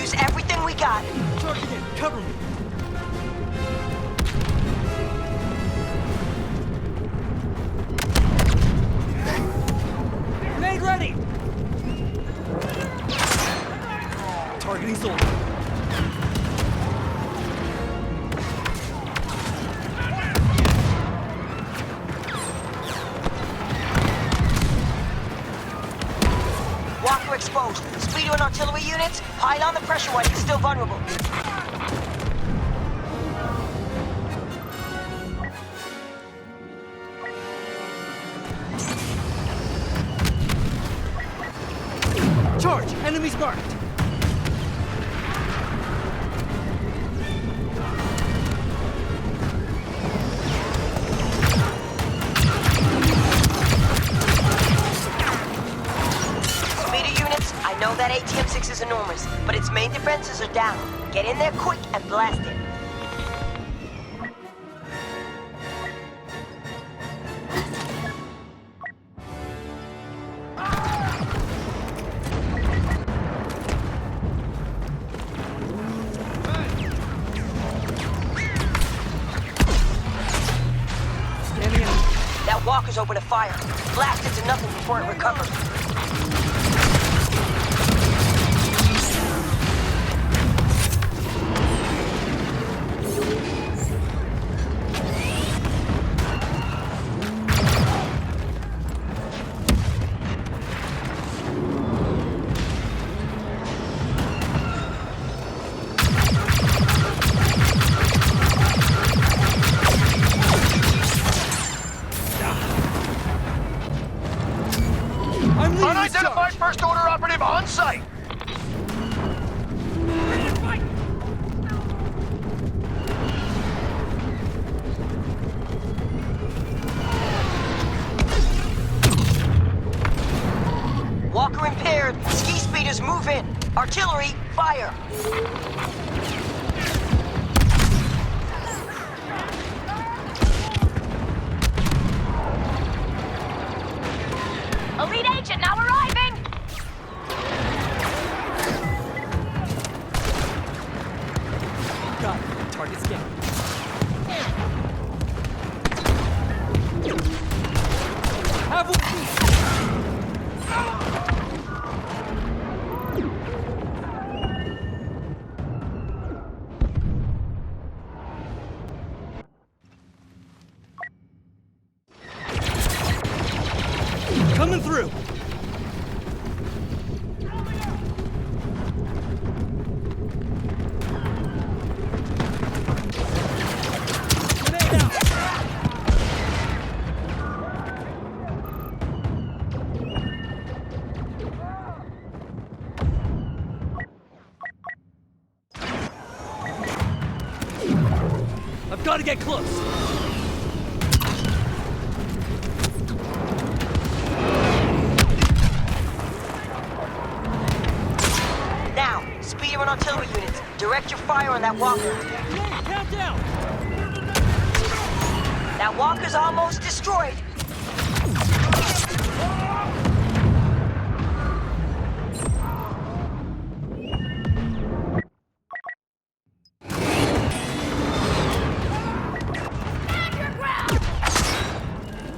use everything we got. Target in, cover me. Grenade ready! Targeting soldier. Walker exposed. Speedo and artillery units, pile on the pressure while he's still vulnerable. Charge! Enemies marked! Speedo units, I know that ATM-6 is enormous, but its main defenses are down. Get in there quick and blast it. That Walker's opened a fire. Blast it to nothing before it recovers. Unidentified first order operative on site. Walker impaired. Ski speeders move in. Artillery, fire. Elite agent now arriving! Got it. Target scanned. Have coming through! Grenade out! I've got to get close! Now, speeder and artillery units, direct your fire on that Walker. Count down! That Walker's almost destroyed.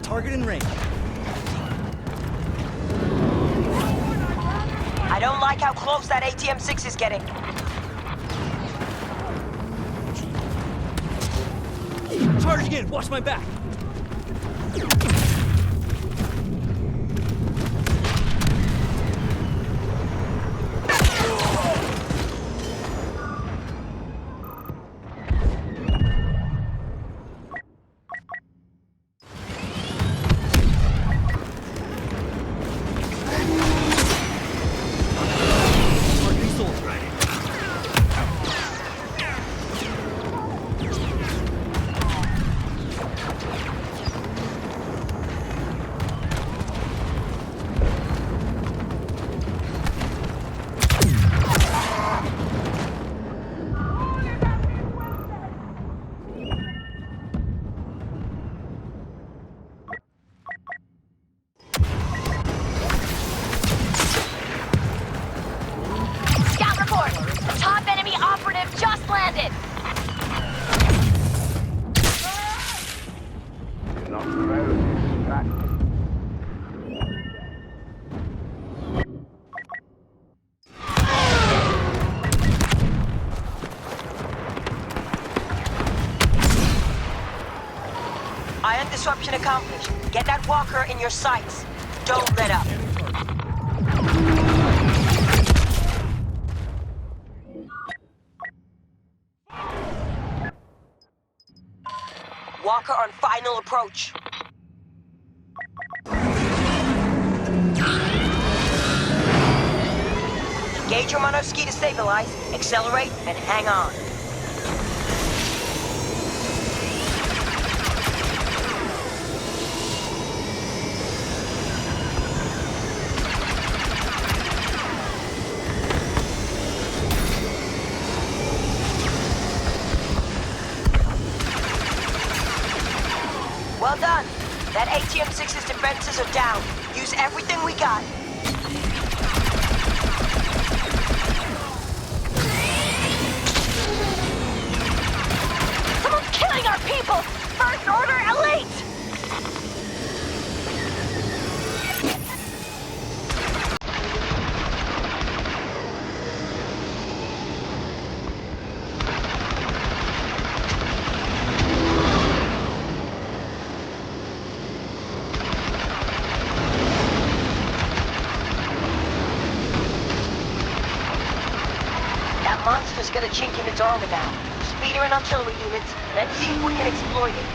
Target in range. I don't like how close that ATM-6 is getting. Charge again! Watch my back! Targeting soldier. disruption accomplished. Get that walker in your sights. Don't let up. Walker on final approach. Engage your monoski to stabilize, accelerate, and hang on. Well done. That ATM-6's defenses are down. Use everything we got. Someone's killing our people! First Order Elite! That monster's got a chink in its armor now. Speeder and artillery units. Let's see if we can exploit it.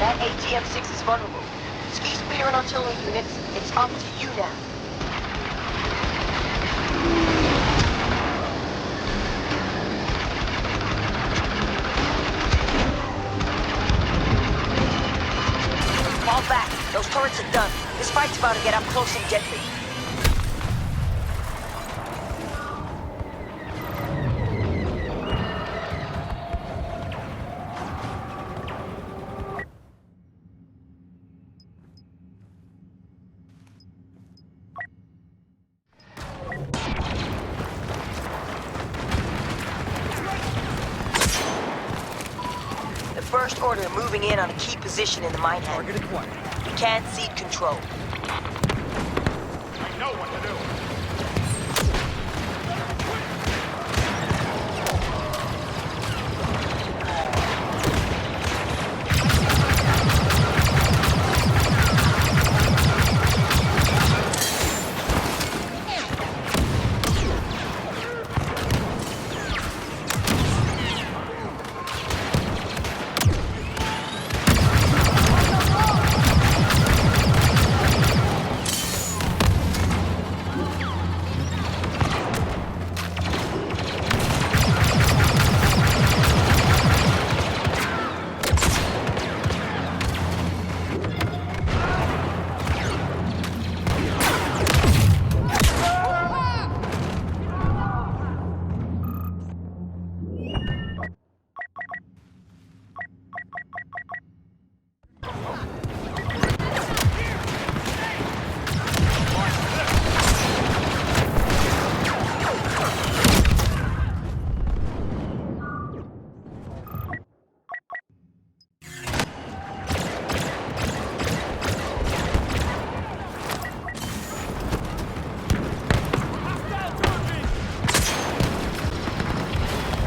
That ATM-6 is vulnerable. Ski speeder and artillery units, it's up to you now. Fall back. Those turrets are done. This fight's about to get up close and deadly. The First Order are moving in on a key position in the mine hangar. Target acquired. We can't cede control. I know what to do.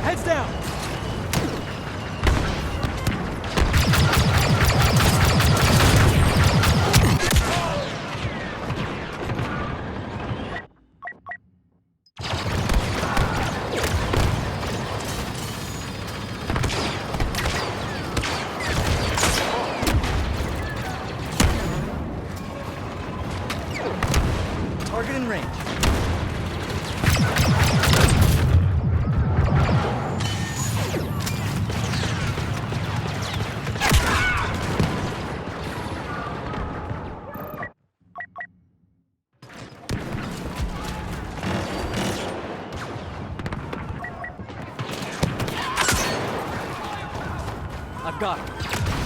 Heads down! Target in range. I've got him.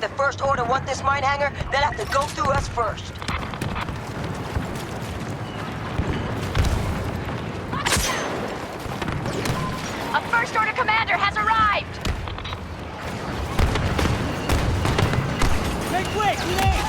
the First Order want this mine hangar, they'll have to go through us first. A First Order commander has arrived! Make way! Grenade!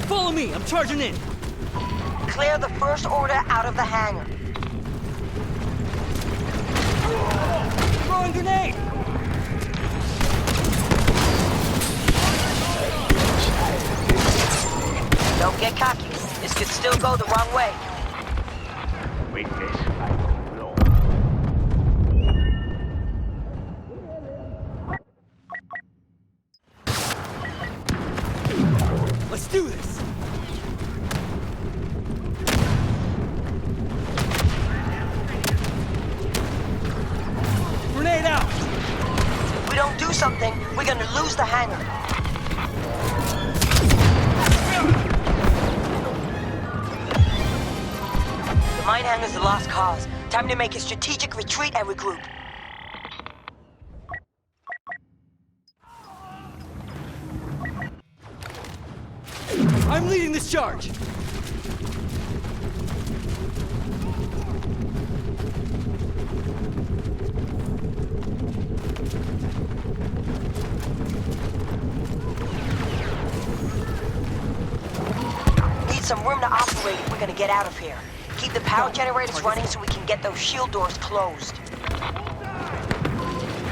Follow me! I'm charging in! Clear the First Order out of the hangar. Throwing grenade! Don't get cocky. This could still go the wrong way. Let's do this! Grenade out! If we don't do something, we're gonna lose the hangar. The mine hangar's a lost cause. Time to make a strategic retreat and regroup. I'm leading this charge! Need some room to operate if we're gonna get out of here. Keep the power generators running so we can get those shield doors closed.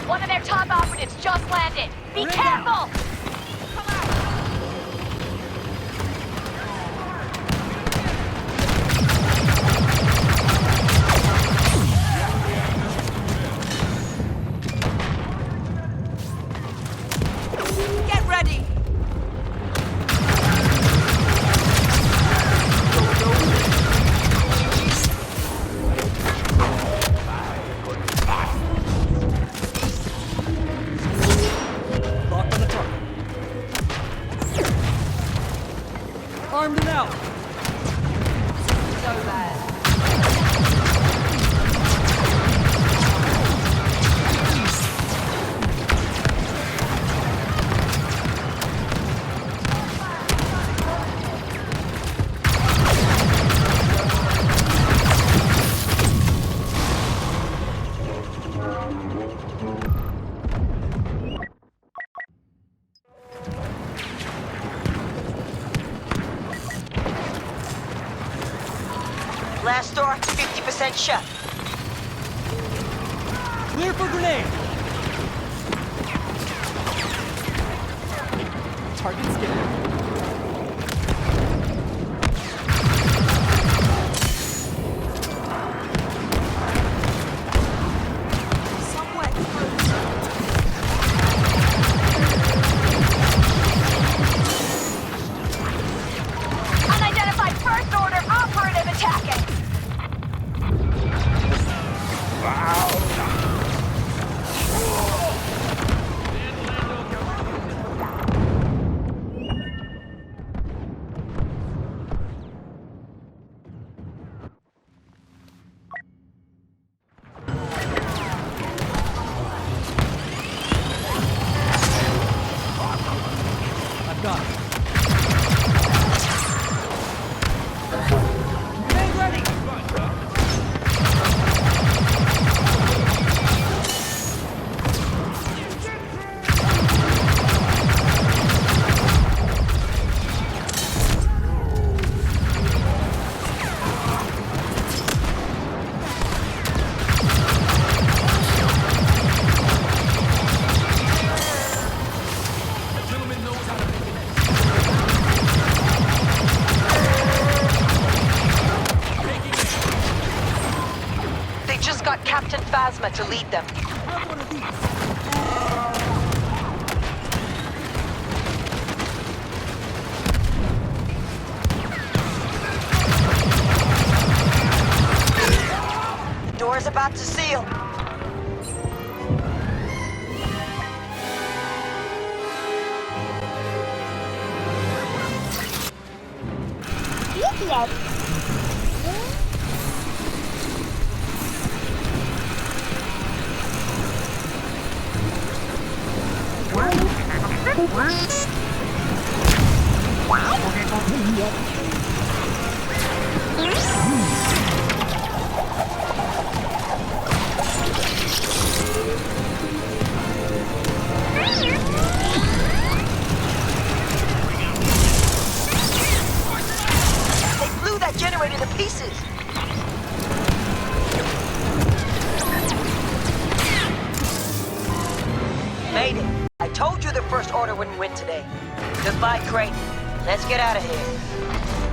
One of their top operatives just landed! Be Grenade careful! out. Get ready! Locked on the target. Armed and out! So bad. Last door, 50% shut. Clear for grenade! Target scanned. Unidentified First Order operative attacking! I've got it. Grenade ready! They just got Captain Phasma to lead them. Have one of these. is about to seal. They blew that generator to pieces. Made it. I told you the First Order wouldn't win today. Goodbye, Creighton. Let's get out of here.